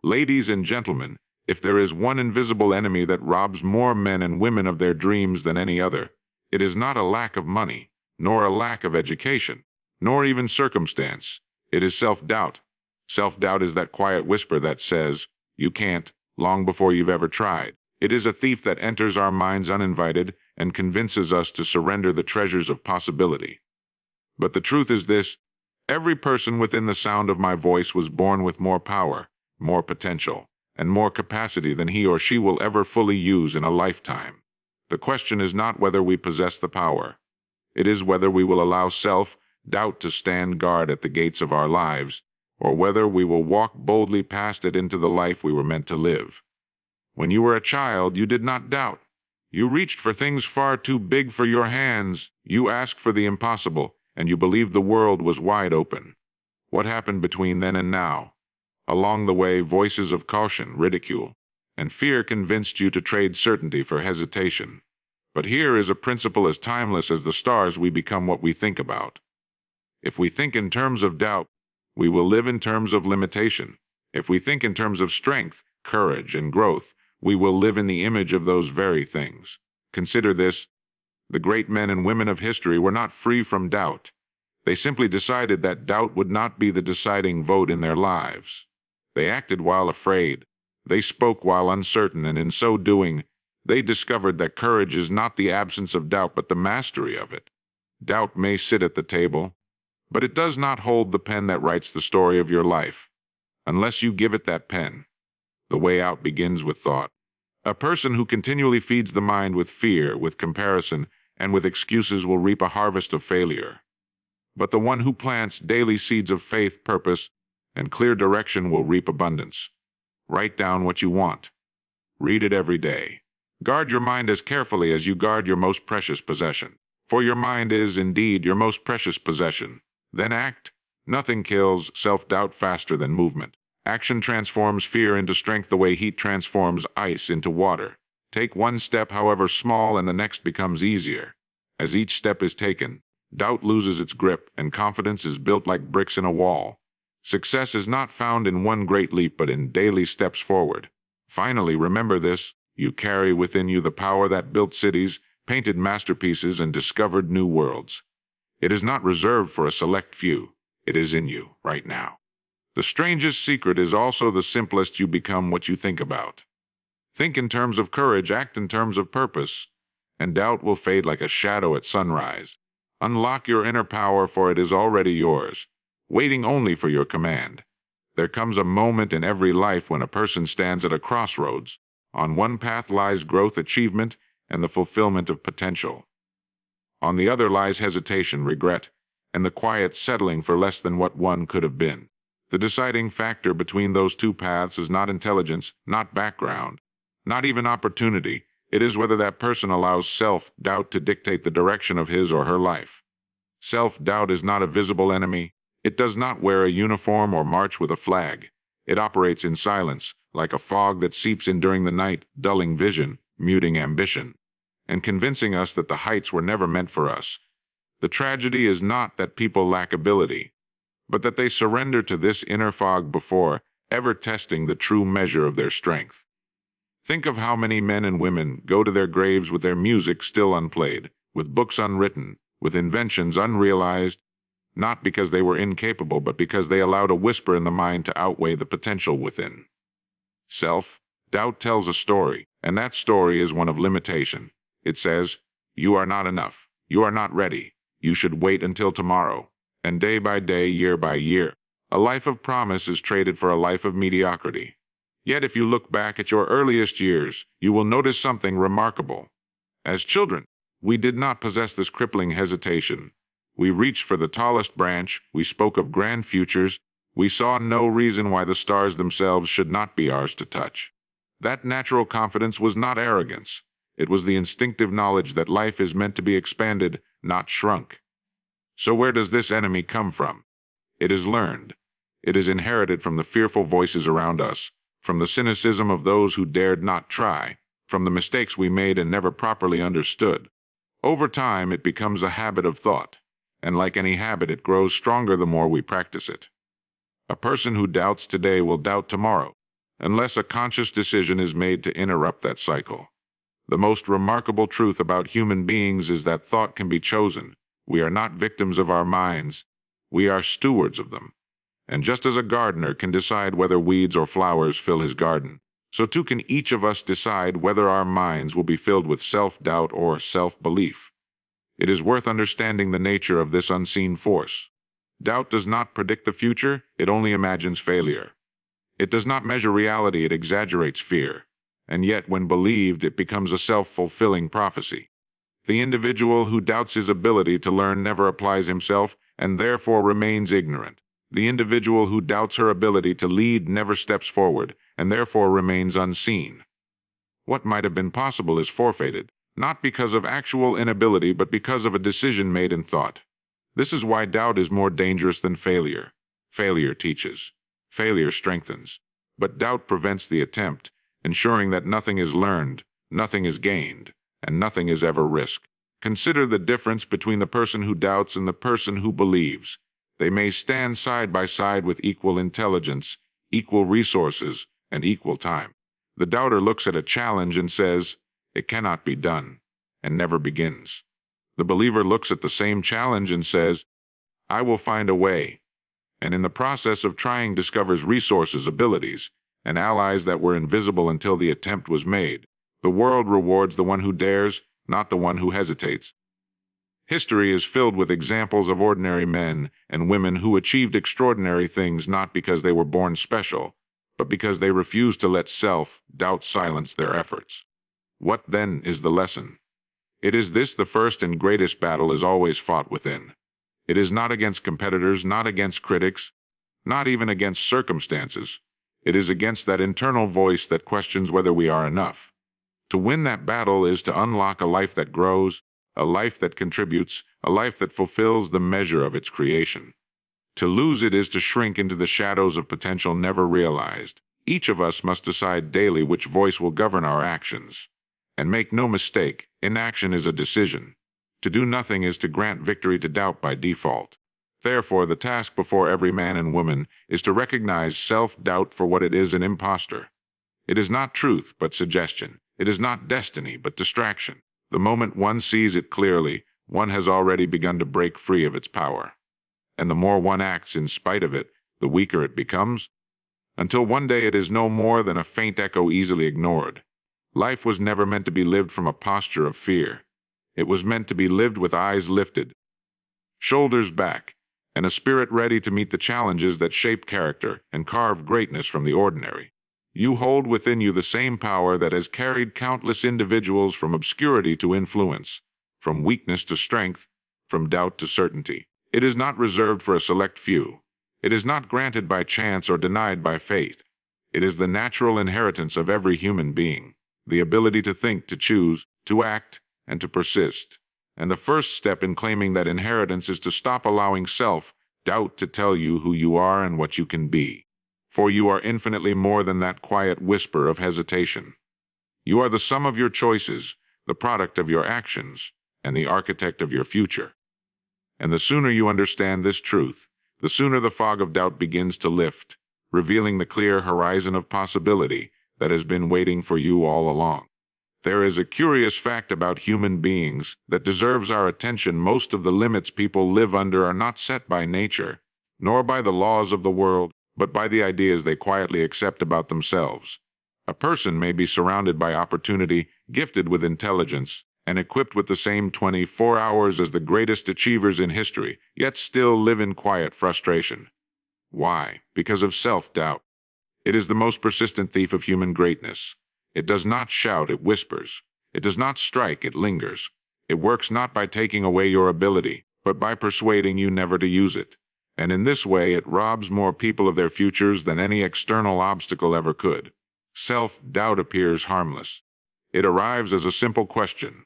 Ladies and gentlemen, if there is one invisible enemy that robs more men and women of their dreams than any other, it is not a lack of money, nor a lack of education, nor even circumstance. It is self-doubt. Self-doubt is that quiet whisper that says, "You can't," long before you've ever tried. It is a thief that enters our minds uninvited and convinces us to surrender the treasures of possibility. But the truth is this: every person within the sound of my voice was born with more power, more potential, and more capacity than he or she will ever fully use in a lifetime. The question is not whether we possess the power. It is whether we will allow self-doubt to stand guard at the gates of our lives, or whether we will walk boldly past it into the life we were meant to live. When you were a child, you did not doubt. You reached for things far too big for your hands. You asked for the impossible, and you believed the world was wide open. What happened between then and now? Along the way, voices of caution, ridicule, and fear convinced you to trade certainty for hesitation. But here is a principle as timeless as the stars: we become what we think about. If we think in terms of doubt, we will live in terms of limitation. If we think in terms of strength, courage, and growth, we will live in the image of those very things. Consider this: the great men and women of history were not free from doubt. They simply decided that doubt would not be the deciding vote in their lives. They acted while afraid. They spoke while uncertain, and in so doing, they discovered that courage is not the absence of doubt, but the mastery of it. Doubt may sit at the table, but it does not hold the pen that writes the story of your life. Unless you give it that pen, the way out begins with thought. A person who continually feeds the mind with fear, with comparison, and with excuses will reap a harvest of failure. But the one who plants daily seeds of faith, purpose, and clear direction will reap abundance. Write down what you want. Read it every day. Guard your mind as carefully as you guard your most precious possession. For your mind is indeed your most precious possession. Then act. Nothing kills self-doubt faster than movement. Action transforms fear into strength the way heat transforms ice into water. Take one step, however small, and the next becomes easier. As each step is taken, doubt loses its grip, and confidence is built like bricks in a wall. Success is not found in one great leap, but in daily steps forward. Finally, remember this: you carry within you the power that built cities, painted masterpieces, and discovered new worlds. It is not reserved for a select few. It is in you, right now. The strangest secret is also the simplest: you become what you think about. Think in terms of courage, act in terms of purpose, and doubt will fade like a shadow at sunrise. Unlock your inner power, for it is already yours, waiting only for your command. There comes a moment in every life when a person stands at a crossroads. On one path lies growth, achievement, and the fulfillment of potential. On the other lies hesitation, regret, and the quiet settling for less than what one could have been. The deciding factor between those two paths is not intelligence, not background, not even opportunity. It is whether that person allows self-doubt to dictate the direction of his or her life. Self-doubt is not a visible enemy. It does not wear a uniform or march with a flag. It operates in silence, like a fog that seeps in during the night, dulling vision, muting ambition, and convincing us that the heights were never meant for us. The tragedy is not that people lack ability, but that they surrender to this inner fog before ever testing the true measure of their strength. Think of how many men and women go to their graves with their music still unplayed, with books unwritten, with inventions unrealized, not because they were incapable, but because they allowed a whisper in the mind to outweigh the potential within. Self-doubt tells a story, and that story is one of limitation. It says, "You are not enough. You are not ready. You should wait until tomorrow." And day by day, year by year, a life of promise is traded for a life of mediocrity. Yet if you look back at your earliest years, you will notice something remarkable. As children, we did not possess this crippling hesitation. We reached for the tallest branch, we spoke of grand futures, we saw no reason why the stars themselves should not be ours to touch. That natural confidence was not arrogance. It was the instinctive knowledge that life is meant to be expanded, not shrunk. So where does this enemy come from? It is learned. It is inherited from the fearful voices around us, from the cynicism of those who dared not try, from the mistakes we made and never properly understood. Over time, it becomes a habit of thought, and like any habit, it grows stronger the more we practice it. A person who doubts today will doubt tomorrow. unless a conscious decision is made to interrupt that cycle. The most remarkable truth about human beings is that thought can be chosen. We are not victims of our minds. We are stewards of them. And just as a gardener can decide whether weeds or flowers fill his garden, so too can each of us decide whether our minds will be filled with self-doubt or self-belief. It is worth understanding the nature of this unseen force. Doubt does not predict the future, it only imagines failure. It does not measure reality, it exaggerates fear. And yet, when believed, it becomes a self-fulfilling prophecy. The individual who doubts his ability to learn never applies himself and therefore remains ignorant. The individual who doubts her ability to lead never steps forward and therefore remains unseen. What might have been possible is forfeited, not because of actual inability but because of a decision made in thought. This is why doubt is more dangerous than failure. Failure teaches. Failure strengthens. But doubt prevents the attempt, ensuring that nothing is learned, nothing is gained, and nothing is ever risked. Consider the difference between the person who doubts and the person who believes. They may stand side by side with equal intelligence, equal resources, and equal time. The doubter looks at a challenge and says, "It cannot be done," and never begins. The believer looks at the same challenge and says, "I will find a way," and in the process of trying discovers resources, abilities, and allies that were invisible until the attempt was made. The world rewards the one who dares, not the one who hesitates. History is filled with examples of ordinary men and women who achieved extraordinary things not because they were born special, but because they refused to let self-doubt silence their efforts. What then is the lesson? It is this: the first and greatest battle is always fought within. It is not against competitors, not against critics, not even against circumstances. It is against that internal voice that questions whether we are enough. To win that battle is to unlock a life that grows, a life that contributes, a life that fulfills the measure of its creation. To lose it is to shrink into the shadows of potential never realized. Each of us must decide daily which voice will govern our actions. And make no mistake, inaction is a decision. To do nothing is to grant victory to doubt by default. Therefore, the task before every man and woman is to recognize self-doubt for what it is: an imposter. It is not truth, but suggestion. It is not destiny, but distraction. The moment one sees it clearly, one has already begun to break free of its power. And the more one acts in spite of it, the weaker it becomes, until one day it is no more than a faint echo easily ignored. Life was never meant to be lived from a posture of fear. It was meant to be lived with eyes lifted, shoulders back, and a spirit ready to meet the challenges that shape character and carve greatness from the ordinary. You hold within you the same power that has carried countless individuals from obscurity to influence, from weakness to strength, from doubt to certainty. It is not reserved for a select few. It is not granted by chance or denied by fate. It is the natural inheritance of every human being, the ability to think, to choose, to act, and to persist. And the first step in claiming that inheritance is to stop allowing self-doubt to tell you who you are and what you can be. For you are infinitely more than that quiet whisper of hesitation. You are the sum of your choices, the product of your actions, and the architect of your future. And the sooner you understand this truth, the sooner the fog of doubt begins to lift, revealing the clear horizon of possibility that has been waiting for you all along. There is a curious fact about human beings that deserves our attention. Most of the limits people live under are not set by nature, nor by the laws of the world, but by the ideas they quietly accept about themselves. A person may be surrounded by opportunity, gifted with intelligence, and equipped with the same 24 hours as the greatest achievers in history, yet still live in quiet frustration. Why? Because of self-doubt. It is the most persistent thief of human greatness. It does not shout, it whispers. It does not strike, it lingers. It works not by taking away your ability, but by persuading you never to use it. And in this way it robs more people of their futures than any external obstacle ever could. Self-doubt appears harmless. It arrives as a simple question: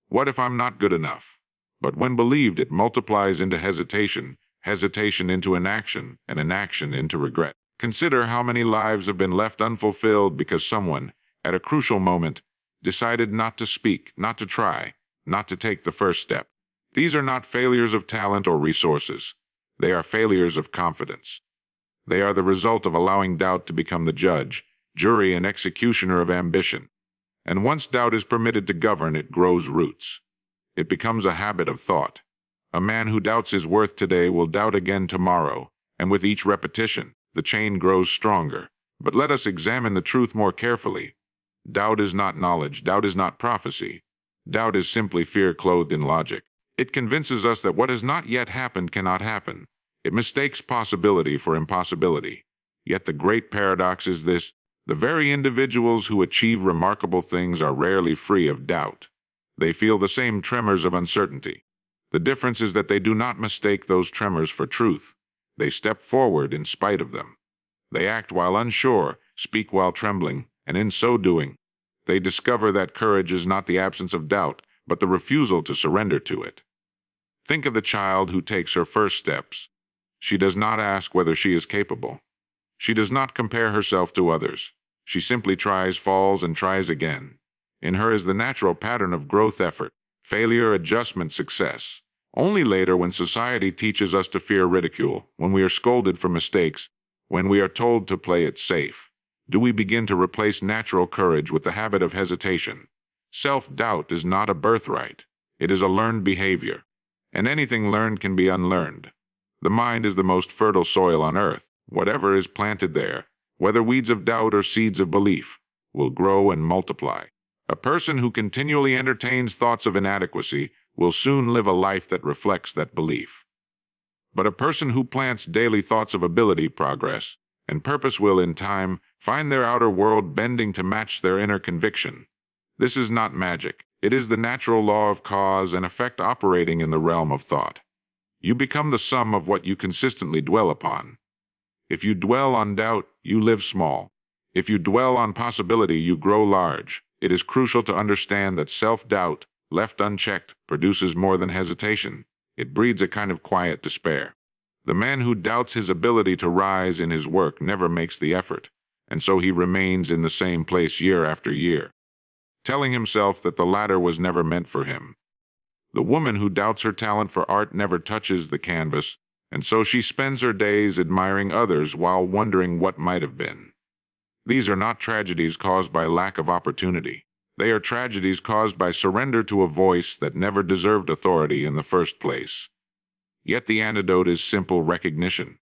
what if I'm not good enough? But when believed, it multiplies into hesitation, hesitation into inaction, and inaction into regret. Consider how many lives have been left unfulfilled because someone, at a crucial moment, decided not to speak, not to try, not to take the first step. These are not failures of talent or resources. They are failures of confidence. They are the result of allowing doubt to become the judge, jury and executioner of ambition. And once doubt is permitted to govern, it grows roots. It becomes a habit of thought. A man who doubts his worth today will doubt again tomorrow, and with each repetition, the chain grows stronger. But let us examine the truth more carefully. Doubt is not knowledge. Doubt is not prophecy. Doubt is simply fear clothed in logic. It convinces us that what has not yet happened cannot happen. It mistakes possibility for impossibility. Yet the great paradox is this: the very individuals who achieve remarkable things are rarely free of doubt. They feel the same tremors of uncertainty. The difference is that they do not mistake those tremors for truth. They step forward in spite of them. They act while unsure, speak while trembling, and in so doing, they discover that courage is not the absence of doubt, but the refusal to surrender to it. Think of the child who takes her first steps. She does not ask whether she is capable. She does not compare herself to others. She simply tries, falls, and tries again. In her is the natural pattern of growth effort, failure, adjustment, success. Only later, when society teaches us to fear ridicule, when we are scolded for mistakes, when we are told to play it safe, do we begin to replace natural courage with the habit of hesitation. Self-doubt is not a birthright. It is a learned behavior. And anything learned can be unlearned. The mind is the most fertile soil on earth. Whatever is planted there, whether weeds of doubt or seeds of belief, will grow and multiply. A person who continually entertains thoughts of inadequacy will soon live a life that reflects that belief. But a person who plants daily thoughts of ability, progress, and purpose will, in time, find their outer world bending to match their inner conviction. This is not magic. It is the natural law of cause and effect operating in the realm of thought. You become the sum of what you consistently dwell upon. If you dwell on doubt, you live small. If you dwell on possibility, you grow large. It is crucial to understand that self-doubt, left unchecked, produces more than hesitation. It breeds a kind of quiet despair. The man who doubts his ability to rise in his work never makes the effort, and so he remains in the same place year after year, telling himself that the ladder was never meant for him. The woman who doubts her talent for art never touches the canvas, and so she spends her days admiring others while wondering what might have been. These are not tragedies caused by lack of opportunity. They are tragedies caused by surrender to a voice that never deserved authority in the first place. Yet the antidote is simple recognition.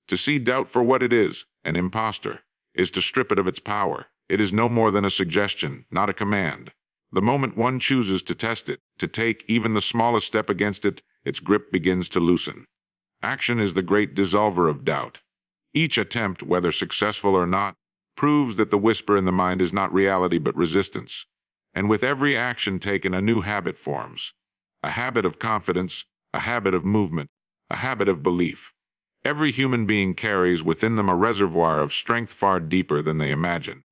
To see doubt for what it is, an impostor, is to strip it of its power. It is no more than a suggestion, not a command. The moment one chooses to test it, to take even the smallest step against it, its grip begins to loosen. Action is the great dissolver of doubt. Each attempt, whether successful or not, proves that the whisper in the mind is not reality but resistance. And with every action taken, a new habit forms. A habit of confidence, a habit of movement, a habit of belief. Every human being carries within them a reservoir of strength far deeper than they imagine.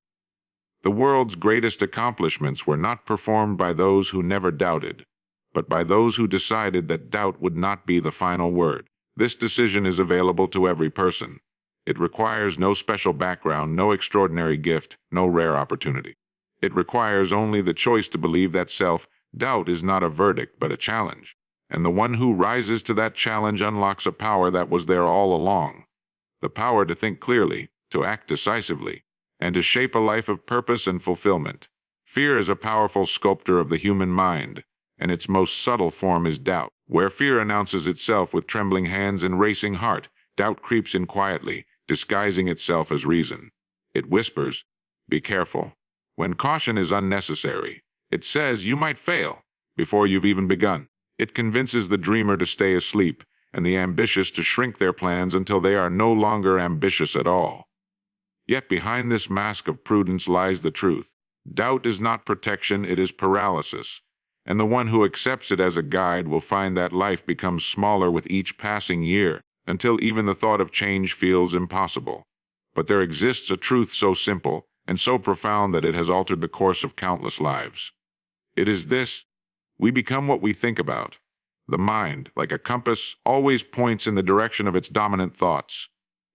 The world's greatest accomplishments were not performed by those who never doubted, but by those who decided that doubt would not be the final word. This decision is available to every person. It requires no special background, no extraordinary gift, no rare opportunity. It requires only the choice to believe that self-doubt is not a verdict but a challenge, and the one who rises to that challenge unlocks a power that was there all along. The power to think clearly, to act decisively, and to shape a life of purpose and fulfillment. Fear is a powerful sculptor of the human mind, and its most subtle form is doubt. Where fear announces itself with trembling hands and racing heart, doubt creeps in quietly, disguising itself as reason. It whispers, "Be careful," when caution is unnecessary. It says you might fail before you've even begun. It convinces the dreamer to stay asleep and the ambitious to shrink their plans until they are no longer ambitious at all. Yet behind this mask of prudence lies the truth. Doubt is not protection, it is paralysis. And the one who accepts it as a guide will find that life becomes smaller with each passing year, until even the thought of change feels impossible. But there exists a truth so simple and so profound that it has altered the course of countless lives. It is this: we become what we think about. The mind, like a compass, always points in the direction of its dominant thoughts.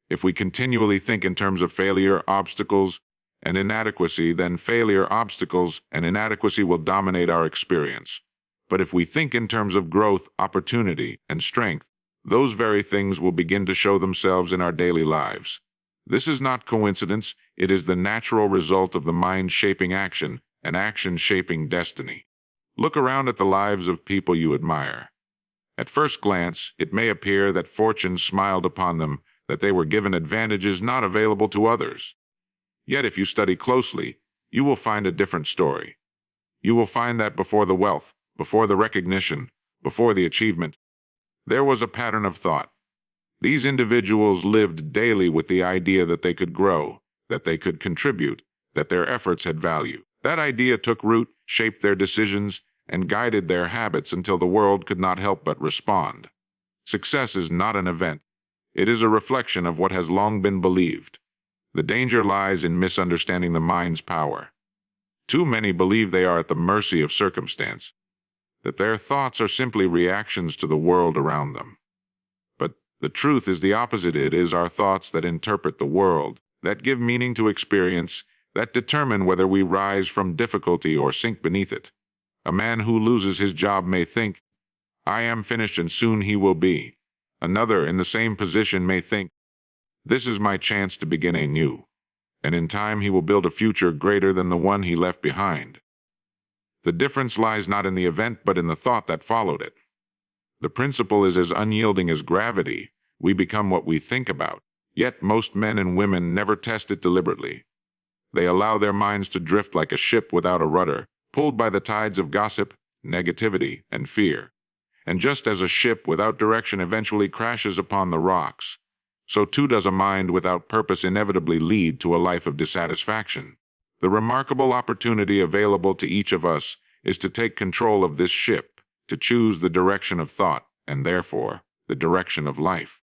If we continually think in terms of failure, obstacles, and inadequacy, then failure, obstacles, and inadequacy will dominate our experience. But if we think in terms of growth, opportunity, and strength, those very things will begin to show themselves in our daily lives. This is not coincidence, It is the natural result of the mind shaping action and action shaping destiny. Look around at the lives of people you admire. At first glance, it may appear that fortune smiled upon them, that they were given advantages not available to others. Yet if you study closely, you will find a different story. You will find that before the wealth, before the recognition, before the achievement, there was a pattern of thought. These individuals lived daily with the idea that they could grow, that they could contribute, that their efforts had value. That idea took root, shaped their decisions, and guided their habits until the world could not help but respond. Success is not an event. It is a reflection of what has long been believed. The danger lies in misunderstanding the mind's power. Too many believe they are at the mercy of circumstance, that their thoughts are simply reactions to the world around them. But the truth is the opposite. It is our thoughts that interpret the world, that give meaning to experience, that determine whether we rise from difficulty or sink beneath it. A man who loses his job may think, "I am finished and soon he will be." Another in the same position may think, "This is my chance to begin anew," and in time he will build a future greater than the one he left behind. The difference lies not in the event but in the thought that followed it. The principle is as unyielding as gravity. We become what we think about. Yet most men and women never test it deliberately. They allow their minds to drift like a ship without a rudder, pulled by the tides of gossip, negativity, and fear. And just as a ship without direction eventually crashes upon the rocks, so too does a mind without purpose inevitably lead to a life of dissatisfaction. The remarkable opportunity available to each of us is to take control of this ship, to choose the direction of thought, and therefore, the direction of life.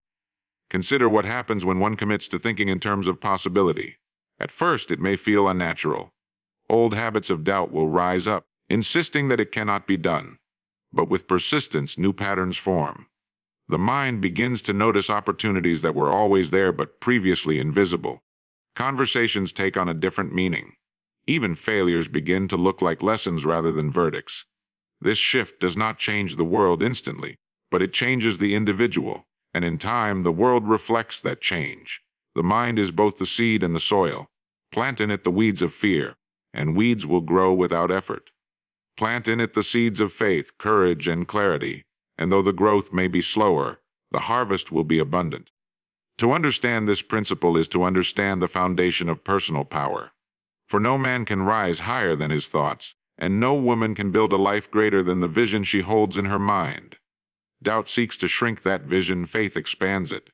Consider what happens when one commits to thinking in terms of possibility. At first, it may feel unnatural. Old habits of doubt will rise up, insisting that it cannot be done. But with persistence, new patterns form. The mind begins to notice opportunities that were always there but previously invisible. Conversations take on a different meaning. Even failures begin to look like lessons rather than verdicts. This shift does not change the world instantly, but it changes the individual, and in time the world reflects that change. The mind is both the seed and the soil. Plant in it the weeds of fear, and weeds will grow without effort. Plant in it the seeds of faith, courage, and clarity, and though the growth may be slower, the harvest will be abundant. To understand this principle is to understand the foundation of personal power. For no man can rise higher than his thoughts, and no woman can build a life greater than the vision she holds in her mind. Doubt seeks to shrink that vision, faith expands it.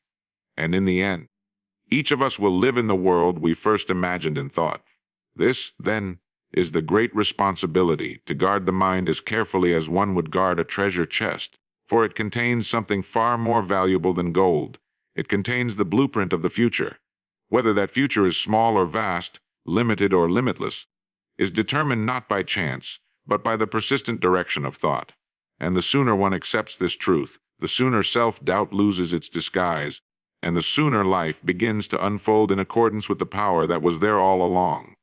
And in the end, each of us will live in the world we first imagined and thought. This, then, is the great responsibility, to guard the mind as carefully as one would guard a treasure chest, for it contains something far more valuable than gold. It contains the blueprint of the future. Whether that future is small or vast, limited or limitless, is determined not by chance, but by the persistent direction of thought. And the sooner one accepts this truth, the sooner self-doubt loses its disguise, and the sooner life begins to unfold in accordance with the power that was there all along.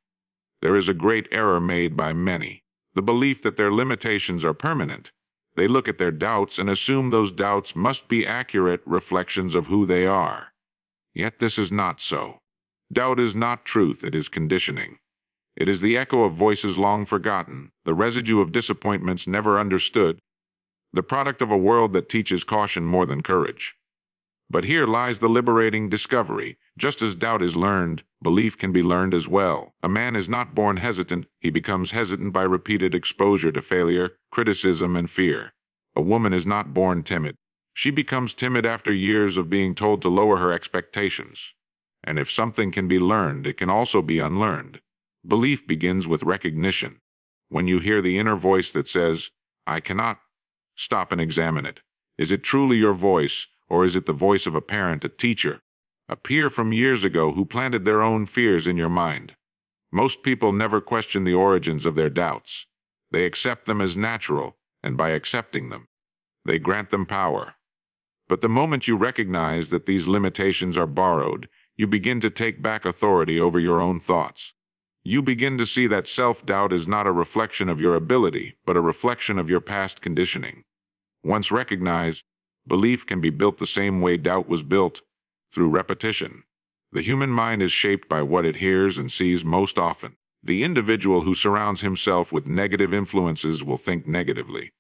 There is a great error made by many, the belief that their limitations are permanent. They look at their doubts and assume those doubts must be accurate reflections of who they are. Yet this is not so. Doubt is not truth, it is conditioning. It is the echo of voices long forgotten, the residue of disappointments never understood, the product of a world that teaches caution more than courage. But here lies the liberating discovery. Just as doubt is learned, belief can be learned as well. A man is not born hesitant, he becomes hesitant by repeated exposure to failure, criticism, and fear. A woman is not born timid. She becomes timid after years of being told to lower her expectations. And if something can be learned, it can also be unlearned. Belief begins with recognition. When you hear the inner voice that says, "I cannot," stop and examine it. Is it truly your voice, or is it the voice of a parent, a teacher, a peer from years ago who planted their own fears in your mind? Most people never question the origins of their doubts. They accept them as natural, and by accepting them, they grant them power. But the moment you recognize that these limitations are borrowed, you begin to take back authority over your own thoughts. You begin to see that self-doubt is not a reflection of your ability, but a reflection of your past conditioning. Once recognized, belief can be built the same way doubt was built, through repetition. The human mind is shaped by what it hears and sees most often. The individual who surrounds himself with negative influences will think negatively.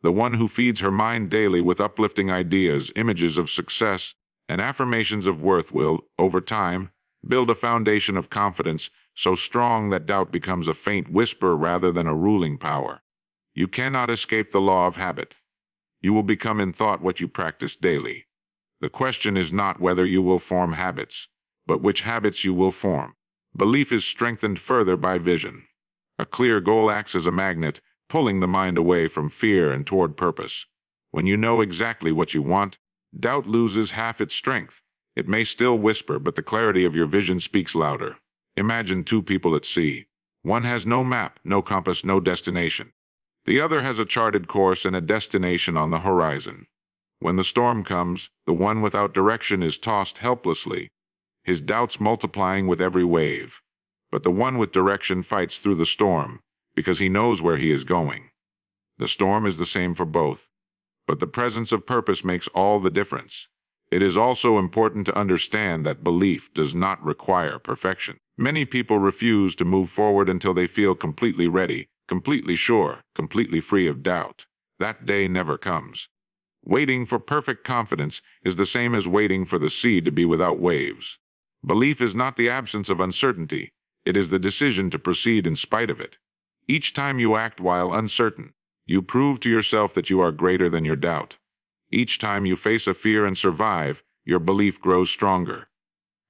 The one who feeds her mind daily with uplifting ideas, images of success, and affirmations of worth will, over time, build a foundation of confidence so strong that doubt becomes a faint whisper rather than a ruling power. You cannot escape the law of habit. You will become in thought what you practice daily. The question is not whether you will form habits, but which habits you will form. Belief is strengthened further by vision. A clear goal acts as a magnet, pulling the mind away from fear and toward purpose. When you know exactly what you want, doubt loses half its strength. It may still whisper, but the clarity of your vision speaks louder. Imagine two people at sea. One has no map, no compass, no destination. The other has a charted course and a destination on the horizon. When the storm comes, the one without direction is tossed helplessly, his doubts multiplying with every wave. But the one with direction fights through the storm, because he knows where he is going. The storm is the same for both, but the presence of purpose makes all the difference. It is also important to understand that belief does not require perfection. Many people refuse to move forward until they feel completely ready, completely sure, completely free of doubt. That day never comes. Waiting for perfect confidence is the same as waiting for the sea to be without waves. Belief is not the absence of uncertainty. It is the decision to proceed in spite of it. Each time you act while uncertain, you prove to yourself that you are greater than your doubt. Each time you face a fear and survive, your belief grows stronger.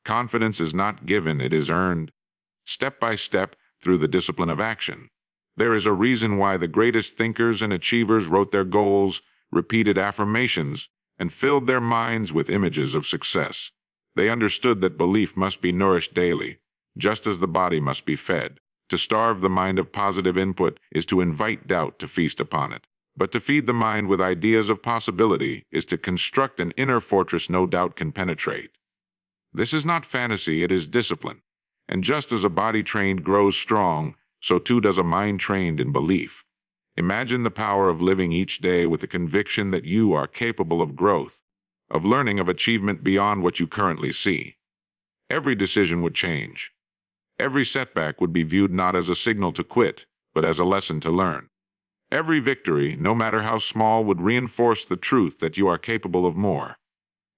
Confidence is not given, it is earned. Step by step, through the discipline of action. There is a reason why the greatest thinkers and achievers wrote their goals, repeated affirmations, and filled their minds with images of success. They understood that belief must be nourished daily, just as the body must be fed. To starve the mind of positive input is to invite doubt to feast upon it. But to feed the mind with ideas of possibility is to construct an inner fortress no doubt can penetrate. This is not fantasy, it is discipline. And just as a body trained grows strong, so too does a mind trained in belief. Imagine the power of living each day with the conviction that you are capable of growth, of learning, of achievement beyond what you currently see. Every decision would change. Every setback would be viewed not as a signal to quit, but as a lesson to learn. Every victory, no matter how small, would reinforce the truth that you are capable of more.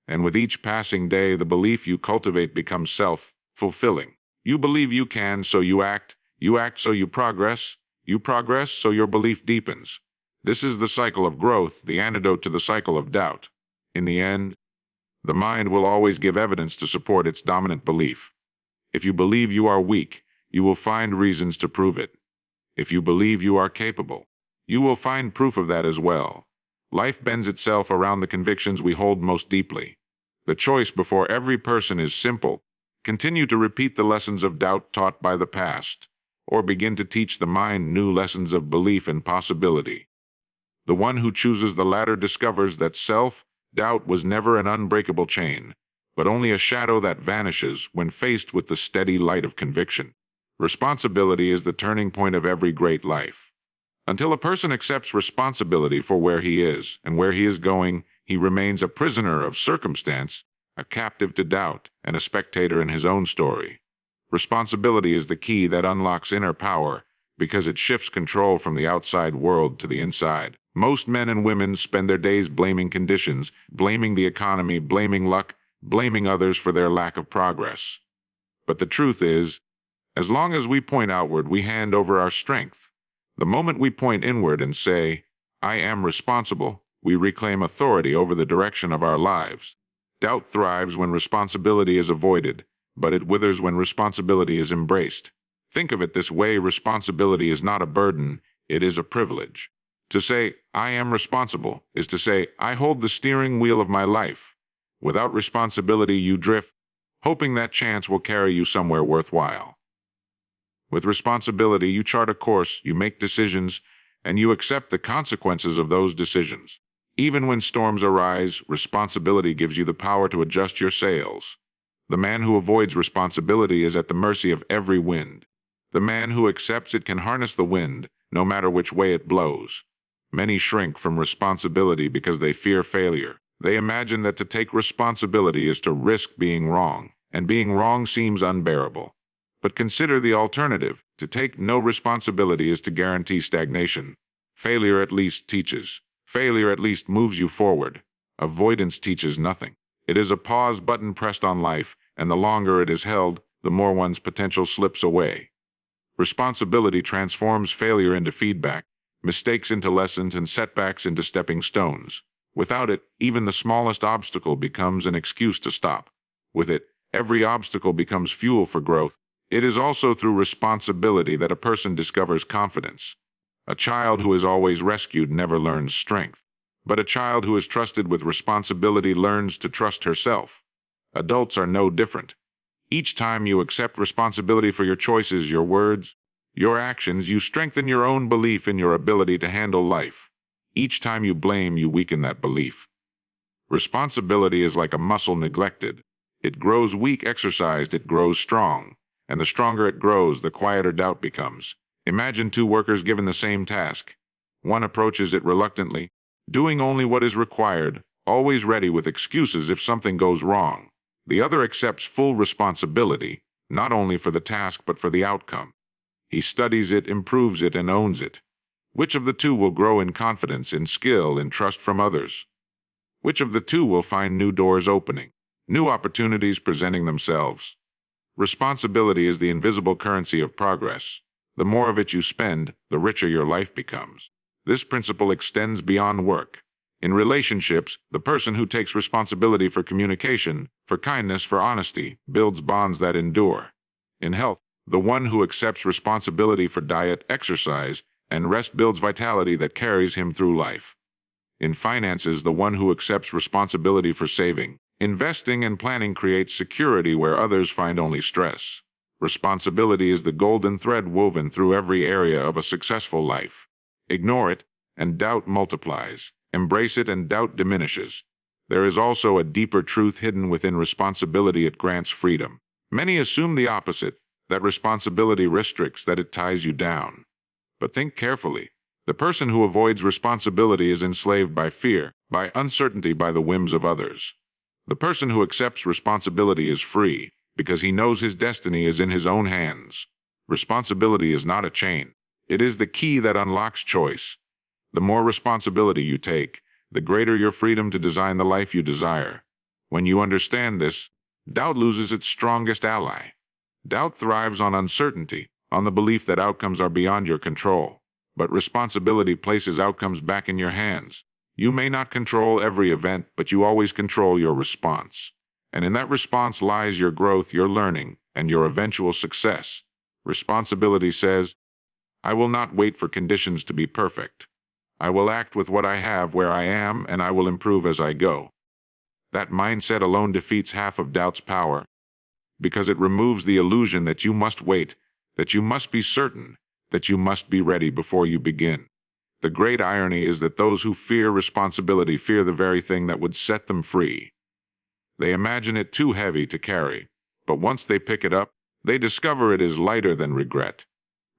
And with each passing day, the belief you cultivate becomes self-fulfilling. You believe you can, so you act so you progress so your belief deepens. This is the cycle of growth, the antidote to the cycle of doubt. In the end, the mind will always give evidence to support its dominant belief. If you believe you are weak, you will find reasons to prove it. If you believe you are capable, you will find proof of that as well. Life bends itself around the convictions we hold most deeply. The choice before every person is simple. Continue to repeat the lessons of doubt taught by the past, or begin to teach the mind new lessons of belief and possibility. The one who chooses the latter discovers that self-doubt was never an unbreakable chain, but only a shadow that vanishes when faced with the steady light of conviction. Responsibility is the turning point of every great life. Until a person accepts responsibility for where he is and where he is going, he remains a prisoner of circumstance, a captive to doubt, and a spectator in his own story. Responsibility is the key that unlocks inner power because it shifts control from the outside world to the inside. Most men and women spend their days blaming conditions, blaming the economy, blaming luck, blaming others for their lack of progress. But the truth is, as long as we point outward, we hand over our strength. The moment we point inward and say, "I am responsible," we reclaim authority over the direction of our lives. Doubt thrives when responsibility is avoided, but it withers when responsibility is embraced. Think of it this way: responsibility is not a burden, it is a privilege. To say, "I am responsible," is to say, "I hold the steering wheel of my life." Without responsibility, you drift, hoping that chance will carry you somewhere worthwhile. With responsibility, you chart a course, you make decisions, and you accept the consequences of those decisions. Even when storms arise, responsibility gives you the power to adjust your sails. The man who avoids responsibility is at the mercy of every wind. The man who accepts it can harness the wind, no matter which way it blows. Many shrink from responsibility because they fear failure. They imagine that to take responsibility is to risk being wrong. and being wrong seems unbearable. But consider the alternative. To take no responsibility is to guarantee stagnation. Failure at least teaches. Failure at least moves you forward. Avoidance teaches nothing. It is a pause button pressed on life, and the longer it is held, the more one's potential slips away. Responsibility transforms failure into feedback, mistakes into lessons, and setbacks into stepping stones. Without it, even the smallest obstacle becomes an excuse to stop. With it, every obstacle becomes fuel for growth. It is also through responsibility that a person discovers confidence. A child who is always rescued never learns strength. But a child who is trusted with responsibility learns to trust herself. Adults are no different. Each time you accept responsibility for your choices, your words, your actions, you strengthen your own belief in your ability to handle life. Each time you blame, you weaken that belief. Responsibility is like a muscle neglected. It grows weak exercised, it grows strong. And the stronger it grows, the quieter doubt becomes. Imagine two workers given the same task. One approaches it reluctantly, doing only what is required, always ready with excuses if something goes wrong. The other accepts full responsibility, not only for the task but for the outcome. He studies it, improves it, and owns it. Which of the two will grow in confidence, in skill, in trust from others? Which of the two will find new doors opening, new opportunities presenting themselves? Responsibility is the invisible currency of progress. The more of it you spend, the richer your life becomes. This principle extends beyond work. In relationships, the person who takes responsibility for communication, for kindness, for honesty, builds bonds that endure. In health, the one who accepts responsibility for diet, exercise, and rest builds vitality that carries him through life. In finances, the one who accepts responsibility for saving, investing, and planning creates security where others find only stress. Responsibility is the golden thread woven through every area of a successful life. Ignore it, and doubt multiplies. Embrace it, and doubt diminishes. There is also a deeper truth hidden within responsibility. It grants freedom. Many assume the opposite, that responsibility restricts, that it ties you down. But think carefully. The person who avoids responsibility is enslaved by fear, by uncertainty, by the whims of others. The person who accepts responsibility is free, because he knows his destiny is in his own hands. Responsibility is not a chain. It is the key that unlocks choice. The more responsibility you take, the greater your freedom to design the life you desire. When you understand this, doubt loses its strongest ally. Doubt thrives on uncertainty, on the belief that outcomes are beyond your control. But responsibility places outcomes back in your hands. You may not control every event, but you always control your response. And in that response lies your growth, your learning, and your eventual success. Responsibility says, I will not wait for conditions to be perfect. I will act with what I have where I am, and I will improve as I go. That mindset alone defeats half of doubt's power, because it removes the illusion that you must wait, that you must be certain, that you must be ready before you begin. The great irony is that those who fear responsibility fear the very thing that would set them free. They imagine it too heavy to carry, but once they pick it up, they discover it is lighter than regret.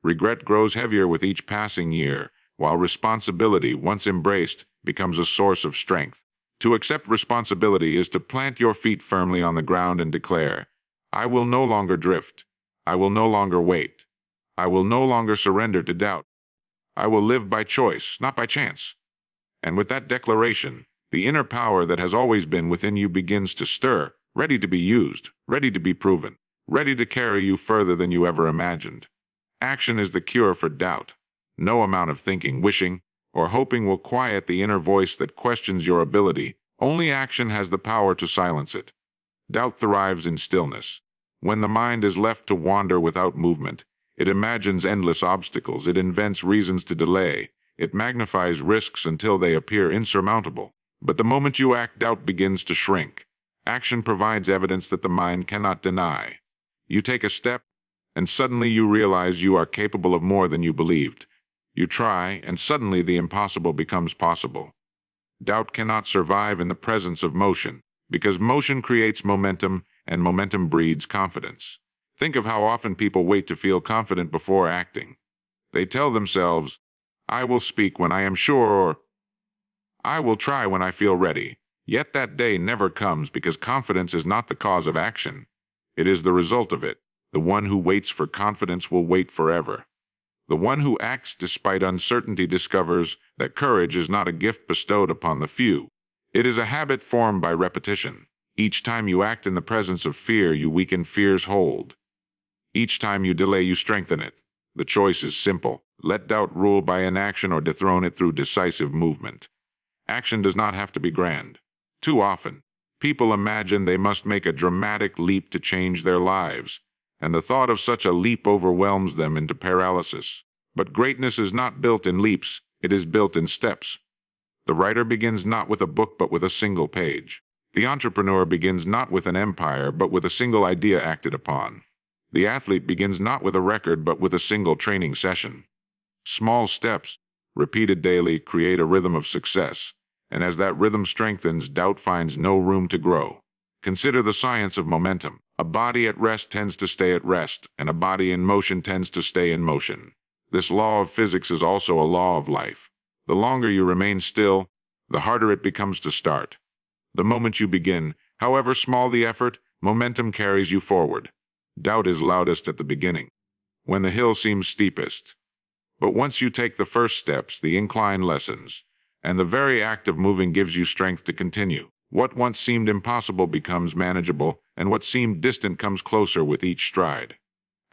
Regret grows heavier with each passing year, while responsibility, once embraced, becomes a source of strength. To accept responsibility is to plant your feet firmly on the ground and declare, I will no longer drift. I will no longer wait. I will no longer surrender to doubt. I will live by choice, not by chance. And with that declaration, the inner power that has always been within you begins to stir, ready to be used, ready to be proven, ready to carry you further than you ever imagined. Action is the cure for doubt. No amount of thinking, wishing, or hoping will quiet the inner voice that questions your ability. Only action has the power to silence it. Doubt thrives in stillness. When the mind is left to wander without movement, it imagines endless obstacles, it invents reasons to delay, it magnifies risks until they appear insurmountable. But the moment you act, doubt begins to shrink. Action provides evidence that the mind cannot deny. You take a step, and suddenly you realize you are capable of more than you believed. You try, and suddenly the impossible becomes possible. Doubt cannot survive in the presence of motion, because motion creates momentum, and momentum breeds confidence. Think of how often people wait to feel confident before acting. They tell themselves, I will speak when I am sure, or I will try when I feel ready. Yet that day never comes because confidence is not the cause of action. It is the result of it. The one who waits for confidence will wait forever. The one who acts despite uncertainty discovers that courage is not a gift bestowed upon the few. It is a habit formed by repetition. Each time you act in the presence of fear, you weaken fear's hold. Each time you delay, you strengthen it. The choice is simple. Let doubt rule by inaction or dethrone it through decisive movement. Action does not have to be grand. Too often, people imagine they must make a dramatic leap to change their lives, and the thought of such a leap overwhelms them into paralysis. But greatness is not built in leaps, it is built in steps. The writer begins not with a book but with a single page. The entrepreneur begins not with an empire but with a single idea acted upon. The athlete begins not with a record but with a single training session. Small steps, repeated daily, create a rhythm of success, and as that rhythm strengthens, doubt finds no room to grow. Consider the science of momentum. A body at rest tends to stay at rest, and a body in motion tends to stay in motion. This law of physics is also a law of life. The longer you remain still, the harder it becomes to start. The moment you begin, however small the effort, momentum carries you forward. Doubt is loudest at the beginning, when the hill seems steepest. But once you take the first steps, the incline lessens, and the very act of moving gives you strength to continue. What once seemed impossible becomes manageable, and what seemed distant comes closer with each stride.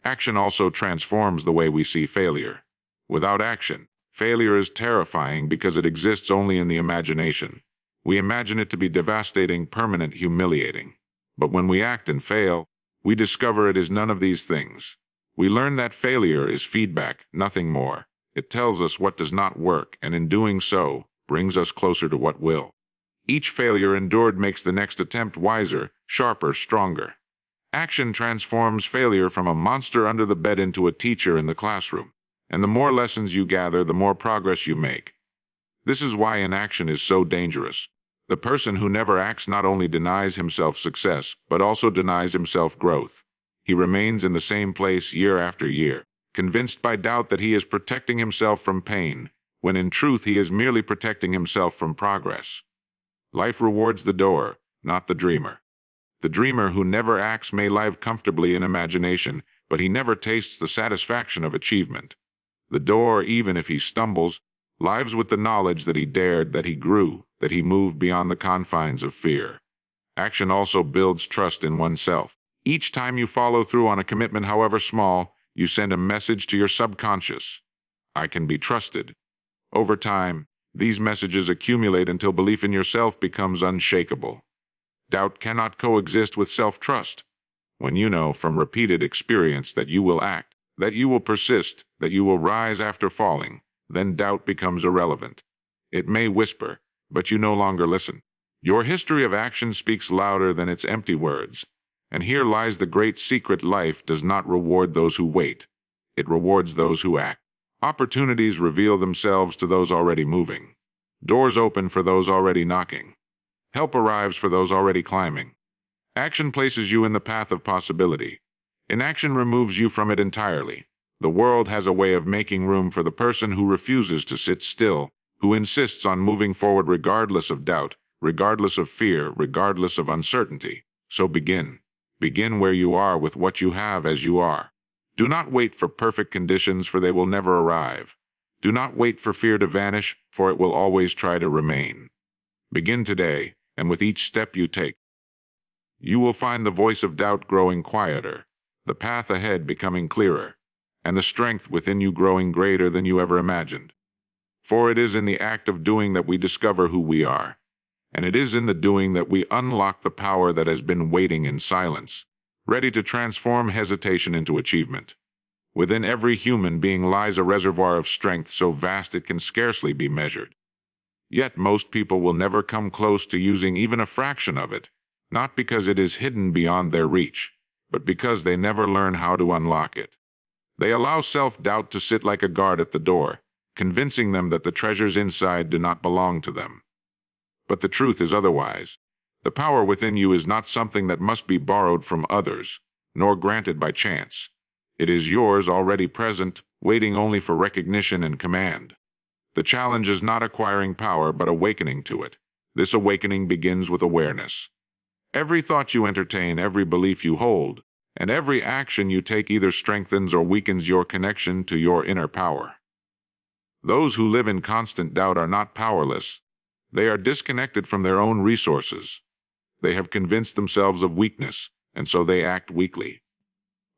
Action also transforms the way we see failure. Without action, failure is terrifying because it exists only in the imagination. We imagine it to be devastating, permanent, humiliating. But when we act and fail, we discover it is none of these things. We learn that failure is feedback, nothing more. It tells us what does not work, and in doing so, brings us closer to what will. Each failure endured makes the next attempt wiser, sharper, stronger. Action transforms failure from a monster under the bed into a teacher in the classroom. And the more lessons you gather, the more progress you make. This is why inaction is so dangerous. The person who never acts not only denies himself success, but also denies himself growth. He remains in the same place year after year, convinced by doubt that he is protecting himself from pain, when in truth he is merely protecting himself from progress. Life rewards the doer, not the dreamer. The dreamer who never acts may live comfortably in imagination, but he never tastes the satisfaction of achievement. The doer, even if he stumbles, lives with the knowledge that he dared, that he grew, that he moved beyond the confines of fear. Action also builds trust in oneself. Each time you follow through on a commitment, however small, you send a message to your subconscious. I can be trusted. Over time, these messages accumulate until belief in yourself becomes unshakable. Doubt cannot coexist with self-trust. When you know from repeated experience that you will act, that you will persist, that you will rise after falling, then doubt becomes irrelevant. It may whisper, but you no longer listen. Your history of action speaks louder than its empty words. And here lies the great secret: life does not reward those who wait. It rewards those who act. Opportunities reveal themselves to those already moving. Doors open for those already knocking. Help arrives for those already climbing. Action places you in the path of possibility. Inaction removes you from it entirely. The world has a way of making room for the person who refuses to sit still, who insists on moving forward regardless of doubt, regardless of fear, regardless of uncertainty. So begin. Begin where you are with what you have as you are. Do not wait for perfect conditions, for they will never arrive. Do not wait for fear to vanish, for it will always try to remain. Begin today, and with each step you take, you will find the voice of doubt growing quieter, the path ahead becoming clearer, and the strength within you growing greater than you ever imagined. For it is in the act of doing that we discover who we are, and it is in the doing that we unlock the power that has been waiting in silence, ready to transform hesitation into achievement. Within every human being lies a reservoir of strength so vast it can scarcely be measured. Yet most people will never come close to using even a fraction of it, not because it is hidden beyond their reach, but because they never learn how to unlock it. They allow self-doubt to sit like a guard at the door, convincing them that the treasures inside do not belong to them. But the truth is otherwise. The power within you is not something that must be borrowed from others, nor granted by chance. It is yours, already present, waiting only for recognition and command. The challenge is not acquiring power, but awakening to it. This awakening begins with awareness. Every thought you entertain, every belief you hold, And every action you take either strengthens or weakens your connection to your inner power. Those who live in constant doubt are not powerless. They are disconnected from their own resources. They have convinced themselves of weakness, and so they act weakly.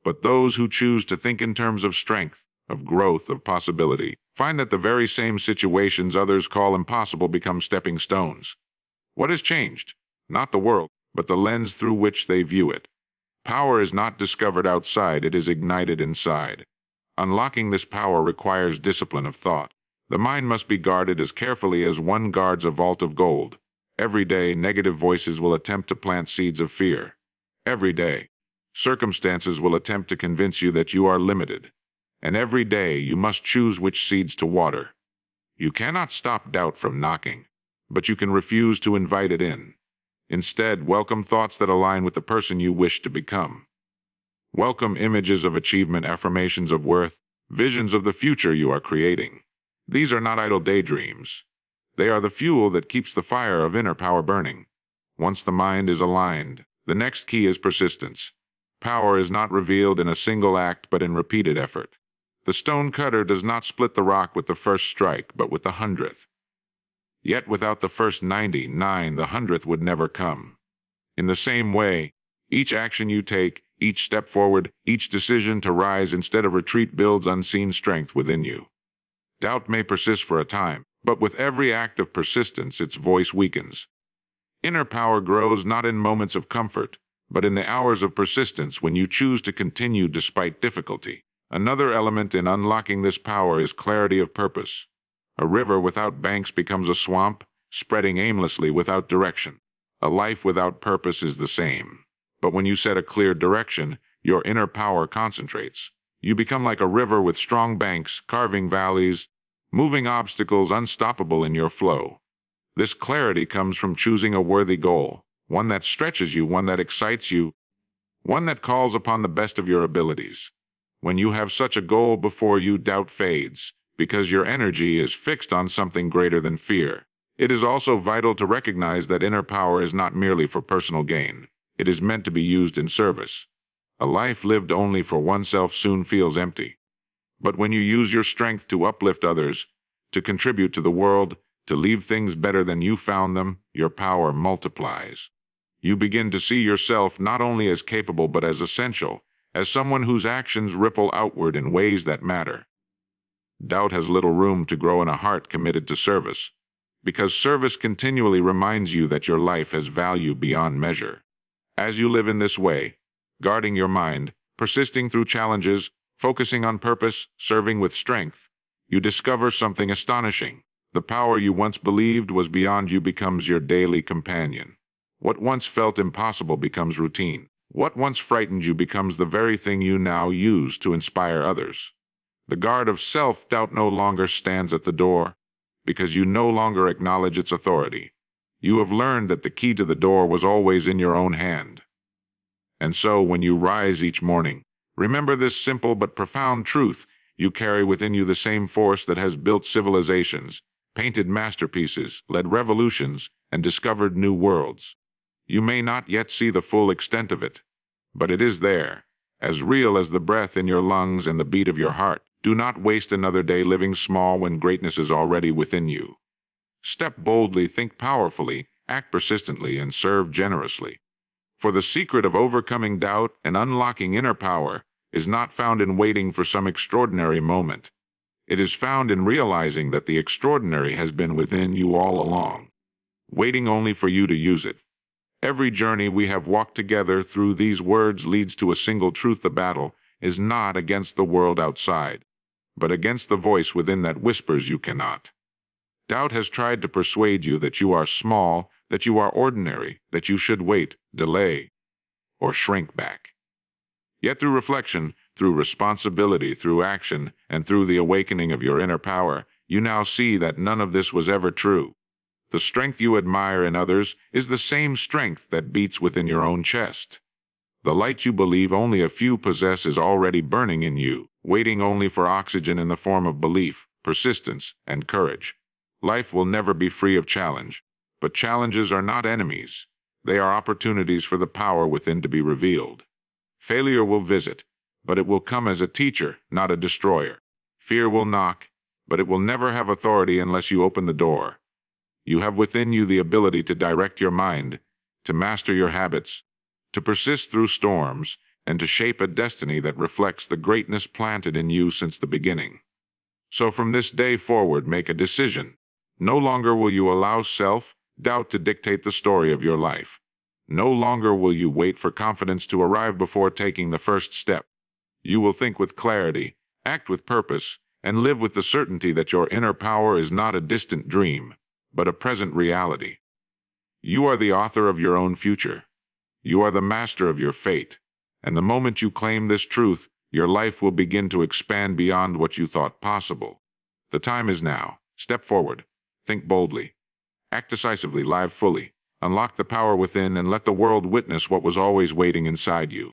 But those who choose to think in terms of strength, of growth, of possibility, find that the very same situations others call impossible become stepping stones. What has changed? Not the world, but the lens through which they view it. Power is not discovered outside, it is ignited inside. Unlocking this power requires discipline of thought. The mind must be guarded as carefully as one guards a vault of gold. Every day, negative voices will attempt to plant seeds of fear. Every day, circumstances will attempt to convince you that you are limited. And every day, you must choose which seeds to water. You cannot stop doubt from knocking, but you can refuse to invite it in. Instead, welcome thoughts that align with the person you wish to become. Welcome images of achievement, affirmations of worth, visions of the future you are creating. These are not idle daydreams. They are the fuel that keeps the fire of inner power burning. Once the mind is aligned, the next key is persistence. Power is not revealed in a single act but in repeated effort. The stone cutter does not split the rock with the first strike, but with the 100th. Yet without the first 99, the 100th would never come. In the same way, each action you take, each step forward, each decision to rise instead of retreat builds unseen strength within you. Doubt may persist for a time, but with every act of persistence, its voice weakens. Inner power grows not in moments of comfort, but in the hours of persistence when you choose to continue despite difficulty. Another element in unlocking this power is clarity of purpose. A river without banks becomes a swamp, spreading aimlessly without direction. A life without purpose is the same. But when you set a clear direction, your inner power concentrates. You become like a river with strong banks, carving valleys, moving obstacles unstoppable in your flow. This clarity comes from choosing a worthy goal, one that stretches you, one that excites you, one that calls upon the best of your abilities. When you have such a goal before you, doubt fades, because your energy is fixed on something greater than fear. It is also vital to recognize that inner power is not merely for personal gain. It is meant to be used in service. A life lived only for oneself soon feels empty. But when you use your strength to uplift others, to contribute to the world, to leave things better than you found them, your power multiplies. You begin to see yourself not only as capable but as essential, as someone whose actions ripple outward in ways that matter. Doubt has little room to grow in a heart committed to service, because service continually reminds you that your life has value beyond measure. As you live in this way, guarding your mind, persisting through challenges, focusing on purpose, serving with strength, you discover something astonishing. The power you once believed was beyond you becomes your daily companion. What once felt impossible becomes routine. What once frightened you becomes the very thing you now use to inspire others. The guard of self-doubt no longer stands at the door, because you no longer acknowledge its authority. You have learned that the key to the door was always in your own hand. And so, when you rise each morning, remember this simple but profound truth: you carry within you the same force that has built civilizations, painted masterpieces, led revolutions, and discovered new worlds. You may not yet see the full extent of it, but it is there, as real as the breath in your lungs and the beat of your heart. Do not waste another day living small when greatness is already within you. Step boldly, think powerfully, act persistently, and serve generously. For the secret of overcoming doubt and unlocking inner power is not found in waiting for some extraordinary moment. It is found in realizing that the extraordinary has been within you all along, waiting only for you to use it. Every journey we have walked together through these words leads to a single truth: the battle is not against the world outside, but against the voice within that whispers you cannot. Doubt has tried to persuade you that you are small, that you are ordinary, that you should wait, delay, or shrink back. Yet through reflection, through responsibility, through action, and through the awakening of your inner power, you now see that none of this was ever true. The strength you admire in others is the same strength that beats within your own chest. The light you believe only a few possess is already burning in you, waiting only for oxygen in the form of belief, persistence, and courage. Life will never be free of challenge, but challenges are not enemies. They are opportunities for the power within to be revealed. Failure will visit, but it will come as a teacher, not a destroyer. Fear will knock, but it will never have authority unless you open the door. You have within you the ability to direct your mind, to master your habits, to persist through storms, and to shape a destiny that reflects the greatness planted in you since the beginning. So from this day forward, make a decision. No longer will you allow self-doubt to dictate the story of your life. No longer will you wait for confidence to arrive before taking the first step. You will think with clarity, act with purpose, and live with the certainty that your inner power is not a distant dream, but a present reality. You are the author of your own future. You are the master of your fate. And the moment you claim this truth, your life will begin to expand beyond what you thought possible. The time is now. Step forward. Think boldly. Act decisively, live fully. Unlock the power within and let the world witness what was always waiting inside you.